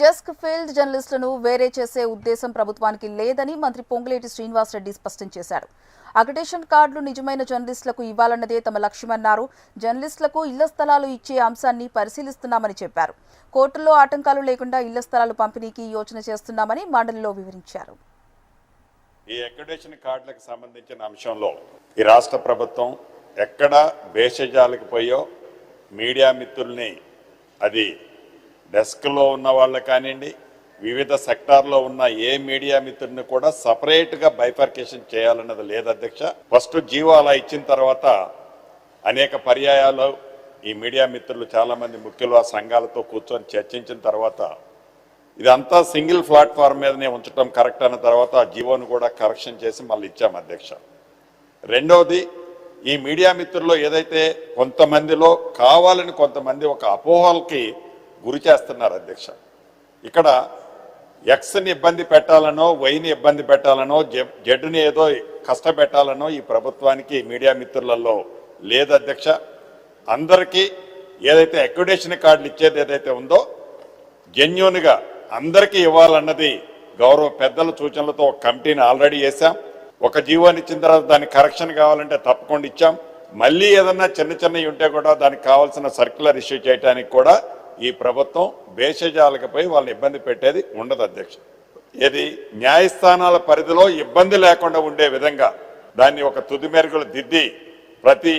Desk field జర్నలిస్టులను వేరే చేసే ఉద్దేశం ప్రభుత్వానికి లేదని మంత్రి పొంగులేటి శ్రీనివాసరెడ్డి స్పష్టం చేశారు. అక్రిడేషన్ కార్డులు నిజమైన జర్నలిస్టులకు ఇవ్వాలన్నదే తమ లక్ష్యమన్నారు. జర్నలిస్టులకు ఇళ్ల స్థలాలు ఇచ్చే అంశాన్ని పరిశీలిస్తున్నామని చెప్పారు. కోర్టుల్లో ఆటంకాలు లేకుండా ఇళ్ల స్థలాలు పంపిణీకి యోచన చేస్తున్నామని మండలిలో వివరించారు. ఈ అక్రిడేషన్ కార్డులకు సంబంధించిన అంశంలో ఈ రాష్ట్ర ప్రభుత్వం ఎక్కడ భేషజాలకు పోయో మీడియా మిత్రుల్ని అది డెస్క్లో ఉన్న వాళ్ళు కానివ్వండి, వివిధ సెక్టార్లో ఉన్న ఏ మీడియా మిత్రుడిని కూడా సపరేట్గా బైఫర్కేషన్ చేయాలన్నది లేదు అధ్యక్ష. ఫస్ట్ జీవో అలా ఇచ్చిన తర్వాత అనేక పర్యాయాలు ఈ మీడియా మిత్రులు చాలామంది ముఖ్యులు ఆ సంఘాలతో కూర్చొని చర్చించిన తర్వాత ఇదంతా సింగిల్ ప్లాట్ఫామ్ మీదనే ఉంచడం కరెక్ట్ అన్న తర్వాత ఆ జీవోను కూడా కరెక్షన్ చేసి మళ్ళీ ఇచ్చాం అధ్యక్ష. రెండవది, ఈ మీడియా మిత్రుల్లో ఏదైతే కొంతమందిలో కావాలని కొంతమంది ఒక అపోహలకి గురి చేస్తున్నారు అధ్యక్ష. ఇక్కడ ఎక్స్ని ఇబ్బంది పెట్టాలనో, వైని ఇబ్బంది పెట్టాలనో, జడ్డుని ఏదో కష్టపెట్టాలనో ఈ ప్రభుత్వానికి మీడియా మిత్రులలో లేదు అధ్యక్ష. అందరికీ ఏదైతే అక్రిడేషన్ కార్డులు ఇచ్చేది ఏదైతే ఉందో జెన్యూన్గా అందరికీ ఇవ్వాలన్నది గౌరవ పెద్దల సూచనలతో ఒక కమిటీని ఆల్రెడీ వేసాం. ఒక జీవోని ఇచ్చిన తర్వాత దానికి కరెక్షన్ కావాలంటే తప్పకుండా ఇచ్చాం. మళ్ళీ ఏదన్నా చిన్న చిన్నవి ఉంటే కూడా దానికి కావాల్సిన సర్క్యులర్ ఇష్యూ చేయడానికి కూడా ఈ ప్రభుత్వం భేషజాలకపోయి వాళ్ళని ఇబ్బంది పెట్టేది ఉండదు అధ్యక్ష. ఇది న్యాయస్థానాల పరిధిలో ఇబ్బంది లేకుండా ఉండే విధంగా దాన్ని ఒక తుది మెరుగులు దిద్ది ప్రతి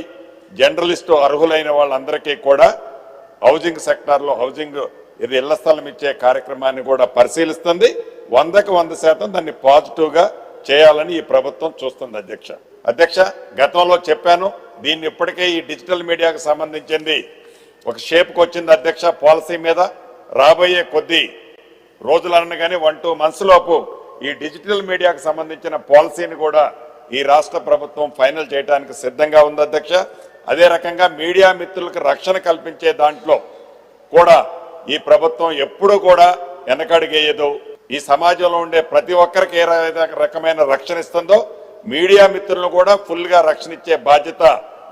జర్నలిస్టు అర్హులైన వాళ్ళందరికీ కూడా హౌసింగ్ సెక్టార్లో హౌసింగ్ ఇది ఇళ్ల స్థలం ఇచ్చే కార్యక్రమాన్ని కూడా పరిశీలిస్తుంది. 100కి 100% దాన్ని పాజిటివ్గా చేయాలని ఈ ప్రభుత్వం చూస్తుంది అధ్యక్ష. గతంలో చెప్పాను, దీన్ని ఇప్పటికే ఈ డిజిటల్ మీడియాకు సంబంధించింది ఒక షేప్కి వచ్చింది అధ్యక్ష. పాలసీ మీద రాబోయే కొద్ది రోజులు అనగానే 1-2 months లోపు ఈ డిజిటల్ మీడియాకు సంబంధించిన పాలసీని కూడా ఈ రాష్ట్ర ప్రభుత్వం ఫైనల్ చేయడానికి సిద్ధంగా ఉంది అధ్యక్ష. అదే రకంగా మీడియా మిత్రులకు రక్షణ కల్పించే దాంట్లో కూడా ఈ ప్రభుత్వం ఎప్పుడూ కూడా వెనకడుగేయదు. ఈ సమాజంలో ఉండే ప్రతి ఒక్కరికి ఏ రకమైన రక్షణ ఇస్తుందో మీడియా మిత్రులను కూడా ఫుల్గా రక్షణ ఇచ్చే బాధ్యత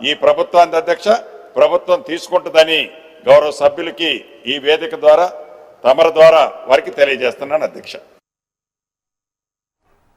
ఈ ప్రభుత్వానికి అధ్యక్ష ప్రభుత్వం తీసుకుంటుందని గౌరవ సభ్యులకి ఈ వేదిక ద్వారా తమరి ద్వారా వారికి తెలియజేస్తున్నాను అధ్యక్ష.